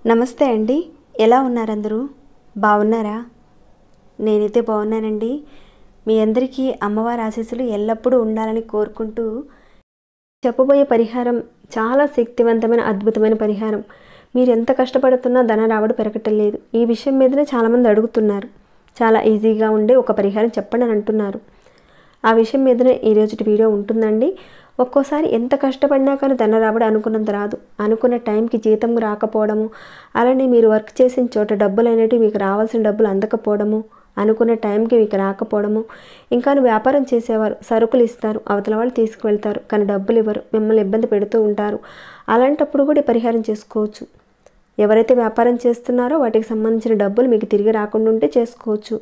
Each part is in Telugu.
నమస్తే అండి. ఎలా ఉన్నారు అందరూ? బాగున్నారా? నేనైతే బాగున్నానండి. మీ అందరికీ అమ్మవారి ఆశీస్సులు ఎల్లప్పుడూ ఉండాలని కోరుకుంటూ చెప్పబోయే పరిహారం చాలా శక్తివంతమైన అద్భుతమైన పరిహారం. మీరు ఎంత కష్టపడుతున్నా ధన రాబడి పెరగటం లేదు. ఈ విషయం మీదనే చాలామంది అడుగుతున్నారు. చాలా ఈజీగా ఉండే ఒక పరిహారం చెప్పండి అని అంటున్నారు. ఆ విషయం మీదనే ఈరోజు వీడియో ఉంటుందండి. ఒక్కోసారి ఎంత కష్టపడినా కానీ ధన రాబడి అనుకున్నంత రాదు. అనుకున్న టైంకి జీతం రాకపోవడము, అలానే మీరు వర్క్ చేసిన చోట డబ్బులు అనేటివి మీకు రావాల్సిన డబ్బులు అందకపోవడము, అనుకున్న టైంకి మీకు రాకపోవడము, ఇంకా వ్యాపారం చేసేవారు సరుకులు ఇస్తారు, అవతల వాళ్ళు తీసుకువెళ్తారు, కానీ డబ్బులు ఇవ్వరు, మిమ్మల్ని ఇబ్బంది పెడుతూ ఉంటారు. అలాంటప్పుడు కూడా పరిహారం చేసుకోవచ్చు. ఎవరైతే వ్యాపారం చేస్తున్నారో వాటికి సంబంధించిన డబ్బులు మీకు తిరిగి రాకుండా ఉంటే చేసుకోవచ్చు.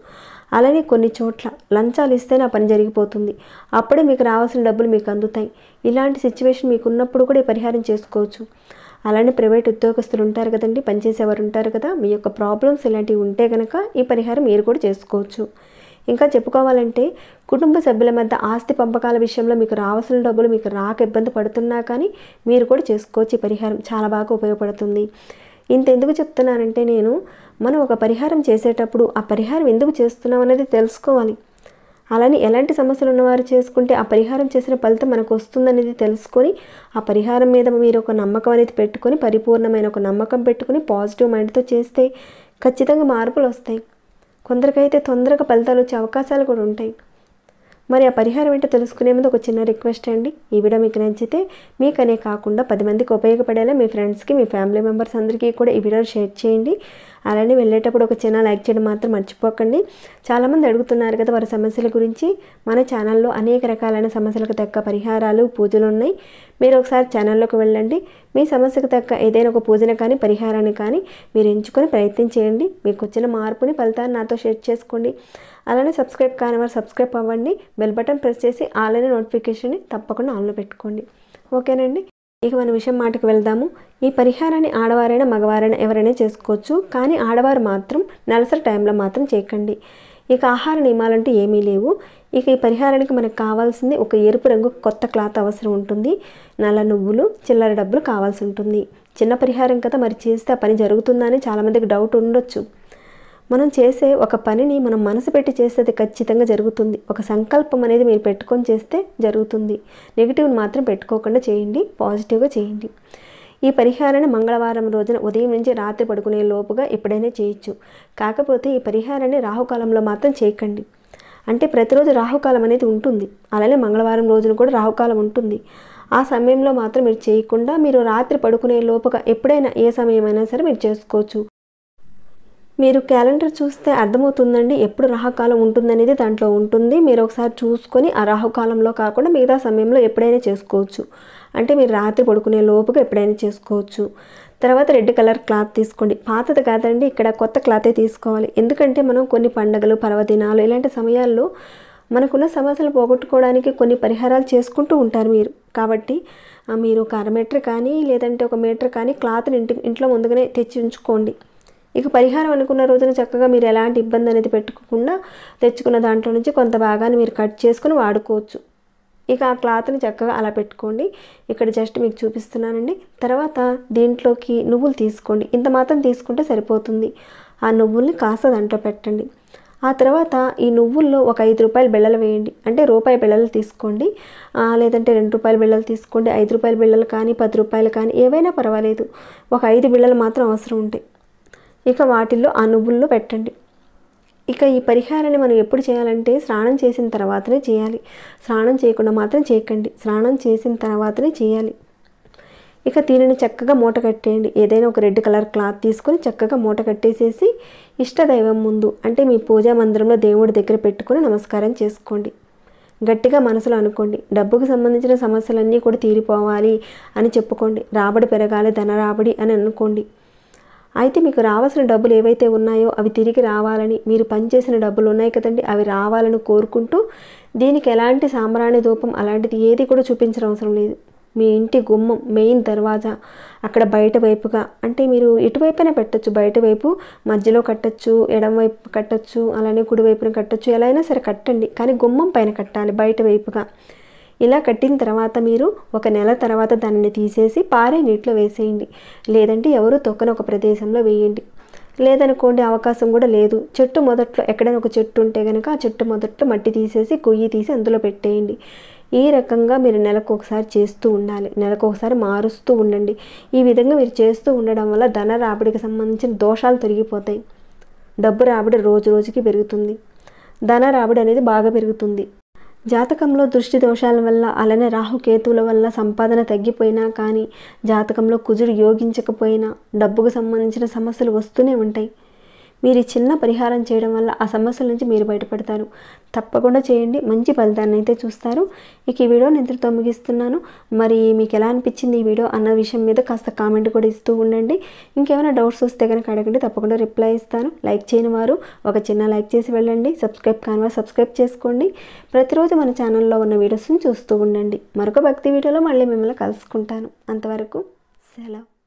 అలానే కొన్ని చోట్ల లంచాలు ఇస్తేనే ఆ పని జరిగిపోతుంది. అప్పుడే మీకు రావాల్సిన డబ్బులు మీకు అందుతాయి. ఇలాంటి సిచ్యువేషన్ మీకు ఉన్నప్పుడు కూడా పరిహారం చేసుకోవచ్చు. అలానే ప్రైవేట్ ఉద్యోగస్తులు ఉంటారు కదండి, పనిచేసేవారు ఉంటారు కదా, మీ యొక్క ప్రాబ్లమ్స్ ఇలాంటివి ఉంటే కనుక ఈ పరిహారం మీరు కూడా చేసుకోవచ్చు. ఇంకా చెప్పుకోవాలంటే కుటుంబ సభ్యుల మధ్య ఆస్తి పంపకాల విషయంలో మీకు రావాల్సిన డబ్బులు మీకు రాక ఇబ్బంది పడుతున్నా కానీ మీరు కూడా చేసుకోవచ్చు. ఈ పరిహారం చాలా బాగా ఉపయోగపడుతుంది. ఇంతెందుకు చెప్తున్నానంటే మనం ఒక పరిహారం చేసేటప్పుడు ఆ పరిహారం ఎందుకు చేస్తున్నాం అనేది తెలుసుకోవాలి. అలానే ఎలాంటి సమస్యలు ఉన్నవారు చేసుకుంటే ఆ పరిహారం చేసిన ఫలితం మనకు వస్తుందనేది తెలుసుకొని ఆ పరిహారం మీద మీరు ఒక నమ్మకం అనేది పెట్టుకొని, పరిపూర్ణమైన ఒక నమ్మకం పెట్టుకొని పాజిటివ్ మైండ్తో చేస్తే ఖచ్చితంగా మార్పులు వస్తాయి. కొందరికైతే తొందరగా ఫలితాలు వచ్చే అవకాశాలు కూడా ఉంటాయి. మరి ఆ పరిహారం ఏంటో తెలుసుకునే ముందు ఒక చిన్న రిక్వెస్ట్ అండి. ఈ వీడియో మీకు నచ్చితే మీకనే కాకుండా 10 మందికి ఉపయోగపడేలా మీ ఫ్రెండ్స్కి, మీ ఫ్యామిలీ మెంబర్స్ అందరికీ కూడా ఈ వీడియోని షేర్ చేయండి. అలానే వెళ్ళేటప్పుడు ఒక చిన్న లైక్ చేయడం మాత్రం మర్చిపోకండి. చాలామంది అడుగుతున్నారు కదా వారి సమస్యల గురించి. మన ఛానల్లో అనేక రకాలైన సమస్యలకు తగ్గ పరిహారాలు, పూజలు ఉన్నాయి. మీరు ఒకసారి ఛానల్లోకి వెళ్ళండి. మీ సమస్యకు తగ్గ ఏదైనా ఒక పూజను కానీ పరిహారాన్ని కానీ మీరు ఎంచుకొని ప్రయత్నం చేయండి. మీకు వచ్చిన మార్పుని ఫలితాన్ని నాతో షేర్ చేసుకోండి. అలానే సబ్స్క్రైబ్ కాని వారు సబ్స్క్రైబ్ అవ్వండి. బెల్ బటన్ ప్రెస్ చేసి ఆల్ అనే నోటిఫికేషన్ని తప్పకుండా ఆన్లో పెట్టుకోండి. ఓకేనండి. ఇక మన విషయం మాటకు వెళ్దాము. ఈ పరిహారాన్ని ఆడవారైనా మగవారైనా ఎవరైనా చేసుకోవచ్చు. కానీ ఆడవారు మాత్రం నెలసరి టైంలో మాత్రం చేయకండి. ఇక ఆహార నియమాలంటూ ఏమీ లేవు. ఇక ఈ పరిహారానికి మనకు కావాల్సింది ఒక ఎరుపు రంగు కొత్త క్లాత్ అవసరం ఉంటుంది. నల్ల నువ్వులు, చిల్లర డబ్బులు కావాల్సి ఉంటుంది. చిన్న పరిహారం కదా, మరి చేస్తే ఆ పని జరుగుతుందా అని చాలామందికి డౌట్ ఉండొచ్చు. మనం చేసే ఒక పనిని మనం మనసు పెట్టి చేస్తే అది ఖచ్చితంగా జరుగుతుంది. ఒక సంకల్పం అనేది మీరు పెట్టుకొని చేస్తే జరుగుతుంది. నెగిటివ్ని మాత్రం పెట్టుకోకుండా చేయండి, పాజిటివ్గా చేయండి. ఈ పరిహారాన్ని మంగళవారం రోజున ఉదయం నుంచి రాత్రి పడుకునే లోపుగా ఎప్పుడైనా చేయొచ్చు. కాకపోతే ఈ పరిహారాన్ని రాహుకాలంలో మాత్రం చేయకండి. అంటే ప్రతిరోజు రాహుకాలం అనేది ఉంటుంది. అలానే మంగళవారం రోజున కూడా రాహుకాలం ఉంటుంది. ఆ సమయంలో మాత్రం మీరు చేయకుండా మీరు రాత్రి పడుకునే లోపుగా ఎప్పుడైనా ఏ సమయమైనా సరే మీరు చేసుకోవచ్చు. మీరు క్యాలెండర్ చూస్తే అర్థమవుతుందండి ఎప్పుడు రాహుకాలం ఉంటుందనేది దాంట్లో ఉంటుంది. మీరు ఒకసారి చూసుకొని ఆ రాహుకాలంలో కాకుండా మిగతా సమయంలో ఎప్పుడైనా చేసుకోవచ్చు. అంటే మీరు రాత్రి పడుకునే లోపుగా ఎప్పుడైనా చేసుకోవచ్చు. తర్వాత రెడ్ కలర్ క్లాత్ తీసుకోండి. పాతది కాదండి, ఇక్కడ కొత్త క్లాతే తీసుకోవాలి. ఎందుకంటే మనం కొన్ని పండుగలు, పర్వదినాలు ఇలాంటి సమయాల్లో మనకున్న సమస్యలు పోగొట్టుకోవడానికి కొన్ని పరిహారాలు చేసుకుంటూ ఉంటారు మీరు. కాబట్టి మీరు ఒక 1/2 మీటర్ కానీ లేదంటే 1 మీటర్ కానీ క్లాత్ని ఇంట్లో ముందుగానే తెచ్చి ఉంచుకోండి. ఇక పరిహారం అనుకున్న రోజున చక్కగా మీరు ఎలాంటి ఇబ్బంది అనేది పెట్టుకోకుండా తెచ్చుకున్న దాంట్లో నుంచి కొంత భాగాన్ని మీరు కట్ చేసుకుని వాడుకోవచ్చు. ఇక ఆ క్లాత్ని చక్కగా అలా పెట్టుకోండి. ఇక్కడ జస్ట్ మీకు చూపిస్తున్నానండి. తర్వాత దీంట్లోకి నువ్వులు తీసుకోండి. ఇంత మాత్రం తీసుకుంటే సరిపోతుంది. ఆ నువ్వుల్ని కాస్త దాంట్లో పెట్టండి. ఆ తర్వాత ఈ నువ్వుల్లో ఒక 5 రూపాయల బిళ్ళలు వేయండి. అంటే రూపాయి బిళ్ళలు తీసుకోండి, లేదంటే 2 రూపాయల బిళ్ళలు తీసుకోండి. 5 రూపాయల బిళ్ళలు కానీ 10 రూపాయలు కానీ ఏవైనా పర్వాలేదు. ఒక 5 బిళ్ళలు మాత్రం అవసరం ఉంటాయి. ఇక వాటిల్లో ఆ నువ్వుల్లో పెట్టండి. ఇక ఈ పరిహారాన్ని మనం ఎప్పుడు చేయాలంటే స్నానం చేసిన తర్వాతనే చేయాలి. స్నానం చేయకుండా మాత్రం చేయకండి. స్నానం చేసిన తర్వాతనే చేయాలి. ఇక దీనిని చక్కగా మూట కట్టేయండి. ఏదైనా ఒక రెడ్ కలర్ క్లాత్ తీసుకొని చక్కగా మూట కట్టేసేసి ఇష్టదైవం ముందు అంటే మీ పూజా మందిరంలో దేవుడి దగ్గర పెట్టుకొని నమస్కారం చేసుకోండి. గట్టిగా మనసులో అనుకోండి, డబ్బుకు సంబంధించిన సమస్యలన్నీ కూడా తీరిపోవాలి అని చెప్పుకోండి. రాబడి పెరగాలి, ధన రాబడి అని అనుకోండి. అయితే మీకు రావాల్సిన డబ్బులు ఏవైతే ఉన్నాయో అవి తిరిగి రావాలని, మీరు పనిచేసిన డబ్బులు ఉన్నాయి కదండి అవి రావాలని కోరుకుంటూ దీనికి ఎలాంటి సాంబ్రాణి ధూపం అలాంటిది ఏది కూడా చూపించడం అవసరం లేదు. మీ ఇంటి గుమ్మం మెయిన్ దర్వాజా అక్కడ బయట వైపుగా, అంటే మీరు ఎటువైపున పెట్టచ్చు, బయట వైపు మధ్యలో కట్టచ్చు, ఎడం వైపు కట్టచ్చు, అలానే కుడి వైపున కట్టచ్చు, ఎలా అయినా సరే కట్టండి. కానీ గుమ్మం పైన కట్టాలి బయట వైపుగా. ఇలా కట్టిన తర్వాత మీరు ఒక నెల తర్వాత దానిని తీసేసి పారే నీటిలో వేసేయండి. లేదంటే ఎవరు తొక్కని ఒక ప్రదేశంలో వేయండి. లేదనుకోండి అవకాశం కూడా లేదు, చెట్టు మొదట్లో ఎక్కడైనా ఒక చెట్టు ఉంటే కనుక ఆ చెట్టు మొదట్లో మట్టి తీసేసి కొయ్యి తీసి అందులో పెట్టేయండి. ఈ రకంగా మీరు నెలకు ఒకసారి చేస్తూ ఉండాలి. నెలకు ఒకసారి మారుస్తూ ఉండండి. ఈ విధంగా మీరు చేస్తూ ఉండడం వల్ల ధన రాబడికి సంబంధించిన దోషాలు తొలగిపోతాయి. డబ్బు రాబడి రోజు రోజుకి పెరుగుతుంది. ధన రాబడి అనేది బాగా పెరుగుతుంది. జాతకంలో దృష్టి దోషాల వల్ల అలానే రాహుకేతువుల వల్ల సంపాదన తగ్గిపోయినా కానీ, జాతకంలో కుజుడు యోగించకపోయినా డబ్బుకు సంబంధించిన సమస్యలు వస్తూనే ఉంటాయి. మీరు చిన్న పరిహారం చేయడం వల్ల ఆ సమస్యల నుంచి మీరు బయటపడతారు. తప్పకుండా చేయండి, మంచి ఫలితాన్ని అయితే చూస్తారు. ఇక ఈ వీడియోని ఇంతటితో ముగిస్తున్నాను. మరి మీకు ఎలా అనిపించింది ఈ వీడియో అన్న విషయం మీద కాస్త కామెంట్ కూడా ఇస్తూ ఉండండి. ఇంకేమైనా డౌట్స్ వస్తే కనుక అడగండి, తప్పకుండా రిప్లై ఇస్తాను. లైక్ చేయని వారు ఒక చిన్న లైక్ చేసి వెళ్ళండి. సబ్స్క్రైబ్ కాని వారు సబ్స్క్రైబ్ చేసుకోండి. ప్రతిరోజు మన ఛానల్లో ఉన్న వీడియోస్ని చూస్తూ ఉండండి. మరొక భక్తి వీడియోలో మళ్ళీ మిమ్మల్ని కలుసుకుంటాను. అంతవరకు సెలవు.